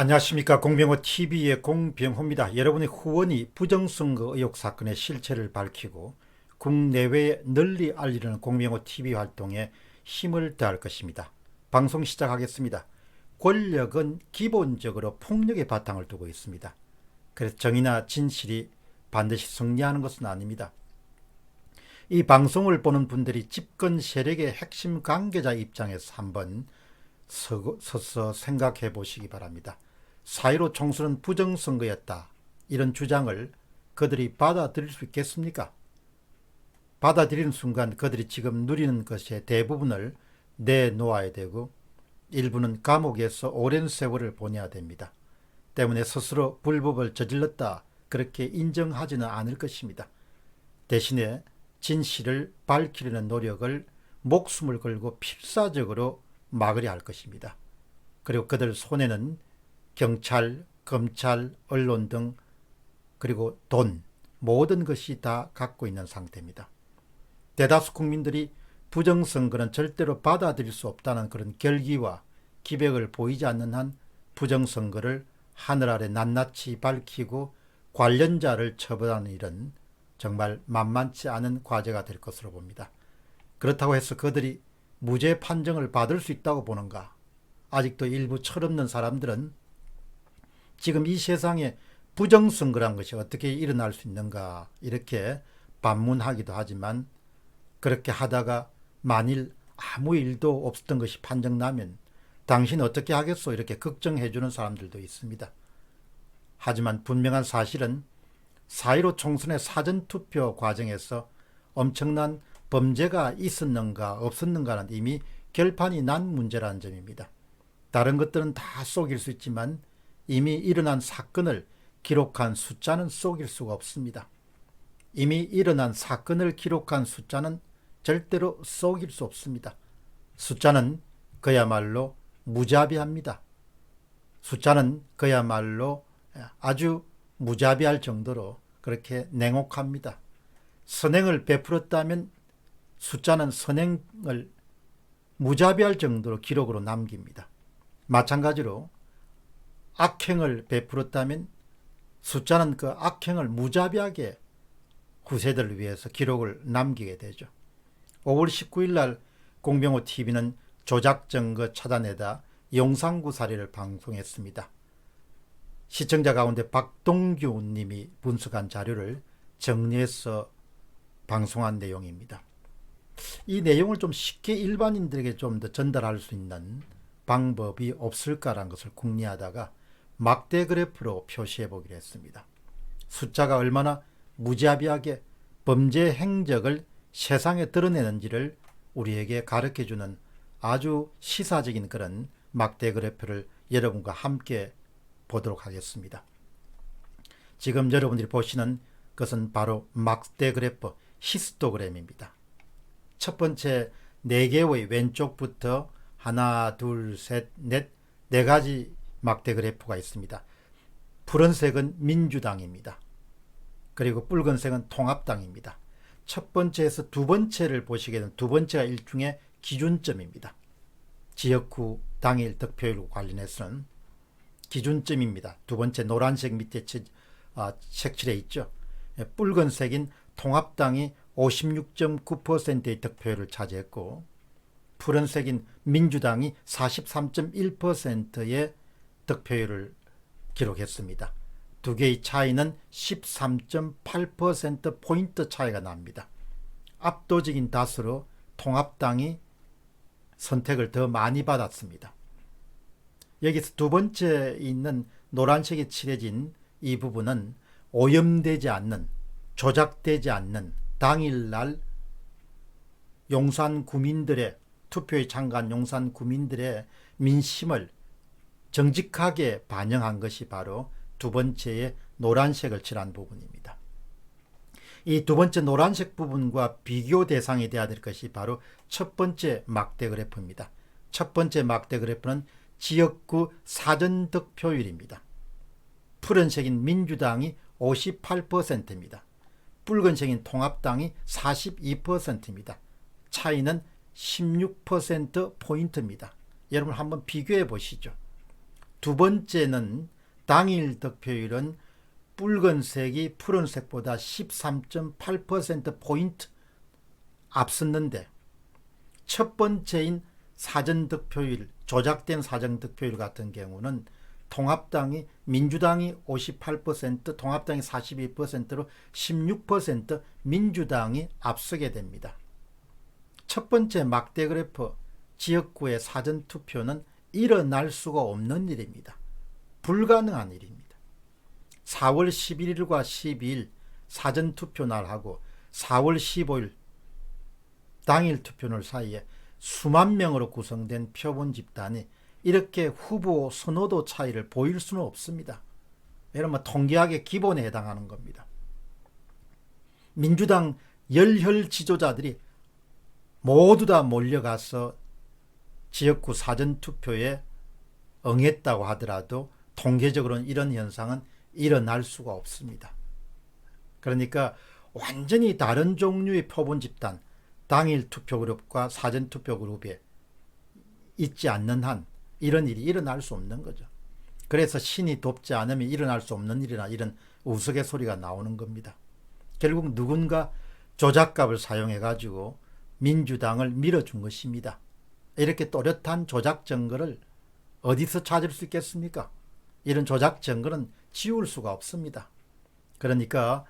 안녕하십니까. 공병호TV의 공병호입니다. 여러분의 후원이 부정선거 의혹 사건의 실체를 밝히고 국내외에 널리 알리려는 공병호TV 활동에 힘을 더할 것입니다. 방송 시작하겠습니다. 권력은 기본적으로 폭력의 바탕을 두고 있습니다. 그래서 정의나 진실이 반드시 승리하는 것은 아닙니다. 이 방송을 보는 분들이 집권 세력의 핵심 관계자 입장에서 한번 서서 생각해 보시기 바랍니다. 4.15 총선은 부정선거였다. 이런 주장을 그들이 받아들일 수 있겠습니까? 받아들이는 순간 그들이 지금 누리는 것의 대부분을 내놓아야 되고 일부는 감옥에서 오랜 세월을 보내야 됩니다. 때문에 스스로 불법을 저질렀다 그렇게 인정하지는 않을 것입니다. 대신에 진실을 밝히려는 노력을 목숨을 걸고 필사적으로 막으려 할 것입니다. 그리고 그들 손에는 경찰, 검찰, 언론 등 그리고 돈, 모든 것이 다 갖고 있는 상태입니다. 대다수 국민들이 부정선거는 절대로 받아들일 수 없다는 그런 결기와 기백을 보이지 않는 한 부정선거를 하늘 아래 낱낱이 밝히고 관련자를 처벌하는 일은 정말 만만치 않은 과제가 될 것으로 봅니다. 그렇다고 해서 그들이 무죄 판정을 받을 수 있다고 보는가? 아직도 일부 철없는 사람들은 지금 이 세상에 부정선거란 것이 어떻게 일어날 수 있는가 이렇게 반문하기도 하지만 그렇게 하다가 만일 아무 일도 없었던 것이 판정나면 당신 어떻게 하겠소 이렇게 걱정해 주는 사람들도 있습니다. 하지만 분명한 사실은 4.15 총선의 사전투표 과정에서 엄청난 범죄가 있었는가 없었는가는 이미 결판이 난 문제라는 점입니다. 다른 것들은 다 속일 수 있지만 이미 일어난 사건을 기록한 숫자는 속일 수가 없습니다. 이미 일어난 사건을 기록한 숫자는 절대로 속일 수 없습니다. 숫자는 그야말로 무자비합니다. 숫자는 그야말로 아주 무자비할 정도로 그렇게 냉혹합니다. 선행을 베풀었다면 숫자는 선행을 무자비할 정도로 기록으로 남깁니다. 마찬가지로 악행을 베풀었다면 숫자는 그 악행을 무자비하게 후세들을 위해서 기록을 남기게 되죠. 5월 19일 날 공병호TV는 조작증거 찾아내다 용산구 사례를 방송했습니다. 시청자 가운데 박동규 님이 분석한 자료를 정리해서 방송한 내용입니다. 이 내용을 좀 쉽게 일반인들에게 좀 더 전달할 수 있는 방법이 없을까라는 것을 궁리하다가 막대 그래프로 표시해 보기로 했습니다. 숫자가 얼마나 무자비하게 범죄 행적을 세상에 드러내는지를 우리에게 가르쳐주는 아주 시사적인 그런 막대 그래프를 여러분과 함께 보도록 하겠습니다. 지금 여러분들이 보시는 것은 바로 막대 그래프 히스토그램입니다. 첫 번째 4개의 왼쪽부터 하나, 둘, 셋, 넷, 4가지 막대 그래프가 있습니다. 푸른색은 민주당입니다. 그리고 붉은색은 통합당입니다. 첫 번째에서 두 번째를 보시게 되면 두 번째가 일종의 기준점입니다. 지역구 당일 득표율과 관련해서는 기준점입니다. 두 번째 노란색 밑에 색칠해 있죠. 붉은색인 통합당이 56.9%의 득표율을 차지했고 푸른색인 민주당이 43.1%의 득표율을 기록했습니다. 두 개의 차이는 13.8%포인트 차이가 납니다. 압도적인 다수로 통합당이 선택을 더 많이 받았습니다. 여기서 두 번째 있는 노란색이 칠해진 이 부분은 오염되지 않는, 조작되지 않는 당일날 용산 구민들의 투표에 참가한 용산 구민들의 민심을 정직하게 반영한 것이 바로 두 번째의 노란색을 칠한 부분입니다. 이 두 번째 노란색 부분과 비교 대상이 되어야 될 것이 바로 첫 번째 막대 그래프입니다. 첫 번째 막대 그래프는 지역구 사전 득표율입니다. 푸른색인 민주당이 58%입니다. 붉은색인 통합당이 42%입니다. 차이는 16%포인트입니다. 여러분 한번 비교해 보시죠. 두 번째는 당일 득표율은 붉은색이 푸른색보다 13.8%포인트 앞섰는데 첫 번째인 사전득표율, 조작된 사전득표율 같은 경우는 통합당이 민주당이 58%, 통합당이 42%로 16% 민주당이 앞서게 됩니다. 첫 번째 막대 그래프 지역구의 사전투표는 일어날 수가 없는 일입니다. 불가능한 일입니다. 4월 11일과 12일 사전투표 날하고 4월 15일 당일 투표날 사이에 수만 명으로 구성된 표본 집단이 이렇게 후보 선호도 차이를 보일 수는 없습니다. 이러면 통계학의 기본에 해당하는 겁니다. 민주당 열혈 지도자들이 모두 다 몰려가서 지역구 사전투표에 응했다고 하더라도 통계적으로는 이런 현상은 일어날 수가 없습니다. 그러니까 완전히 다른 종류의 표본 집단, 당일 투표 그룹과 사전 투표 그룹에 있지 않는 한 이런 일이 일어날 수 없는 거죠. 그래서 신이 돕지 않으면 일어날 수 없는 일이나 이런 우스갯소리가 나오는 겁니다. 결국 누군가 조작값을 사용해 가지고 민주당을 밀어준 것입니다. 이렇게 또렷한 조작 증거를 어디서 찾을 수 있겠습니까? 이런 조작 증거는 지울 수가 없습니다. 그러니까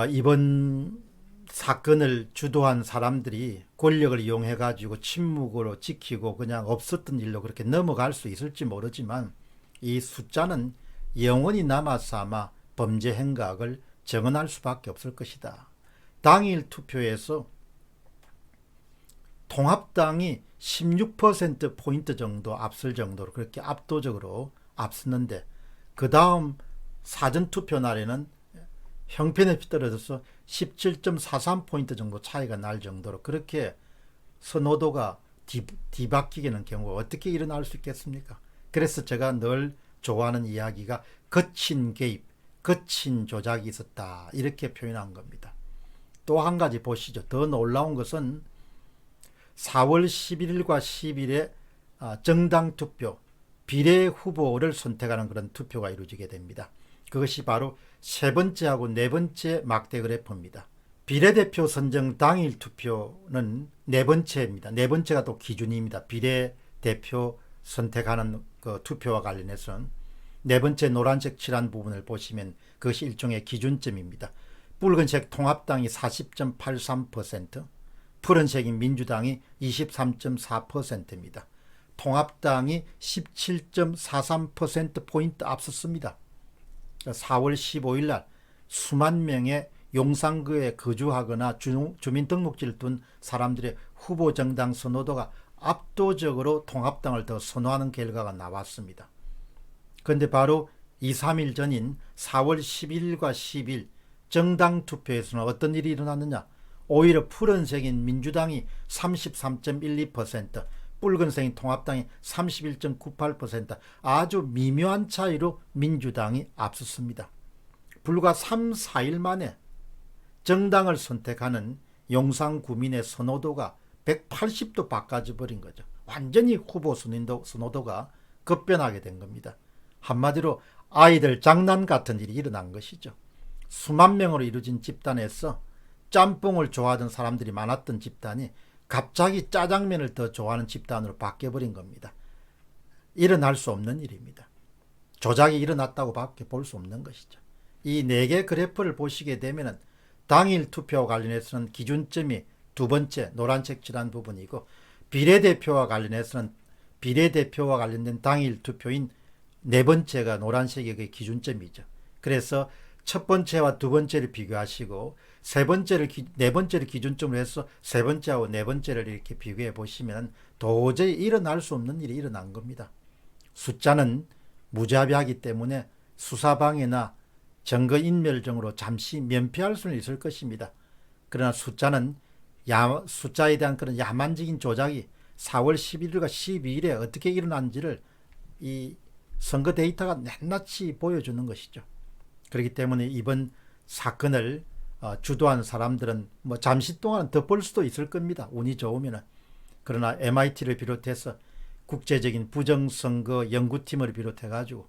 이번 사건을 주도한 사람들이 권력을 이용해 가지고 침묵으로 지키고 그냥 없었던 일로 그렇게 넘어갈 수 있을지 모르지만 이 숫자는 영원히 남아서 아마 범죄 행각을 정언할 수밖에 없을 것이다. 당일 투표에서 통합당이 16%포인트 정도 앞설 정도로 그렇게 압도적으로 앞섰는데 그 다음 사전투표 날에는 형편에 떨어져서 17.43포인트 정도 차이가 날 정도로 그렇게 선호도가 뒤바뀌는 경우가 어떻게 일어날 수 있겠습니까? 그래서 제가 늘 좋아하는 이야기가 거친 개입, 거친 조작이 있었다 이렇게 표현한 겁니다. 또 한 가지 보시죠. 더 놀라운 것은 4월 11일과 10일에 정당 투표, 비례 후보를 선택하는 그런 투표가 이루어지게 됩니다. 그것이 바로 세 번째하고 네 번째 막대 그래프입니다. 비례대표 선정 당일 투표는 네 번째입니다. 네 번째가 또 기준입니다. 비례대표 선택하는 그 투표와 관련해서는 네 번째 노란색 칠한 부분을 보시면 그것이 일종의 기준점입니다. 붉은색 통합당이 40.83%, 푸른색인 민주당이 23.4%입니다. 통합당이 17.43%포인트 앞섰습니다. 4월 15일 날 수만 명의 용산구에 거주하거나 주민등록지를 둔 사람들의 후보 정당 선호도가 압도적으로 통합당을 더 선호하는 결과가 나왔습니다. 그런데 바로 2, 3일 전인 4월 11일과 10일 정당 투표에서는 어떤 일이 일어났느냐? 오히려 푸른색인 민주당이 33.12%, 붉은색인 통합당이 31.98%, 아주 미묘한 차이로 민주당이 앞섰습니다. 불과 3, 4일 만에 정당을 선택하는 용산 구민의 선호도가 180도 바꿔져 버린 거죠. 완전히 후보 선호도가 급변하게 된 겁니다. 한마디로 아이들 장난 같은 일이 일어난 것이죠. 수만 명으로 이루어진 집단에서 짬뽕을 좋아하던 사람들이 많았던 집단이 갑자기 짜장면을 더 좋아하는 집단으로 바뀌어버린 겁니다. 일어날 수 없는 일입니다. 조작이 일어났다고 밖에 볼 수 없는 것이죠. 이 네 개 그래프를 보시게 되면 당일 투표와 관련해서는 기준점이 두 번째 노란색 칠한 부분이고 비례대표와 관련해서는 비례대표와 관련된 당일 투표인 네 번째가 노란색의 그 기준점이죠. 그래서 첫 번째와 두 번째를 비교하시고 네 번째를 기준점으로 해서 세 번째하고 네 번째를 이렇게 비교해 보시면 도저히 일어날 수 없는 일이 일어난 겁니다. 숫자는 무자비하기 때문에 수사방해나 증거인멸정으로 잠시 면피할 수는 있을 것입니다. 그러나 숫자에 대한 그런 야만적인 조작이 4월 11일과 12일에 어떻게 일어난지를 이 선거 데이터가 낱낱이 보여주는 것이죠. 그렇기 때문에 이번 사건을 주도한 사람들은 뭐 잠시 동안 더 볼 수도 있을 겁니다. 운이 좋으면. 그러나 MIT를 비롯해서 국제적인 부정선거 연구팀을 비롯해 가지고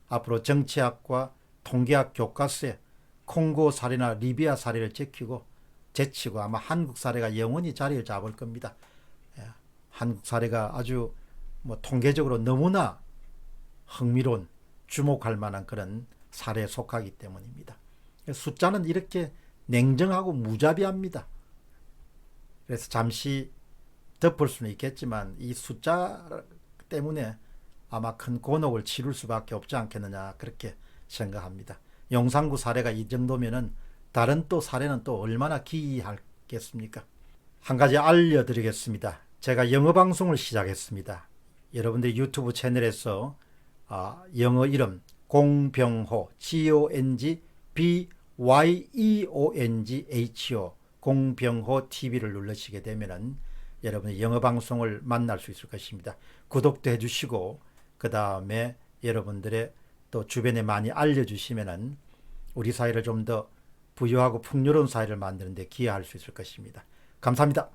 앞으로 정치학과 통계학 교과서에 콩고 사례나 리비아 사례를 제치고 아마 한국 사례가 영원히 자리를 잡을 겁니다. 한국 사례가 아주 통계적으로 너무나 흥미로운 주목할 만한 그런 사례에 속하기 때문입니다. 숫자는 이렇게 냉정하고 무자비합니다. 그래서 잠시 덮을 수는 있겠지만 이 숫자 때문에 아마 큰 곤혹을 치룰 수밖에 없지 않겠느냐 그렇게 생각합니다. 용산구 사례가 이 정도면은 다른 또 사례는 또 얼마나 기이하겠습니까? 한 가지 알려드리겠습니다. 제가 영어 방송을 시작했습니다. 여러분들 유튜브 채널에서 영어 이름 공병호 GONGBYEONGHO 공병호 TV를 누르시게 되면은 여러분의 영어 방송을 만날 수 있을 것입니다. 구독도 해주시고 그 다음에 여러분들의 또 주변에 많이 알려주시면은 우리 사회를 좀 더 부유하고 풍요로운 사회를 만드는 데 기여할 수 있을 것입니다. 감사합니다.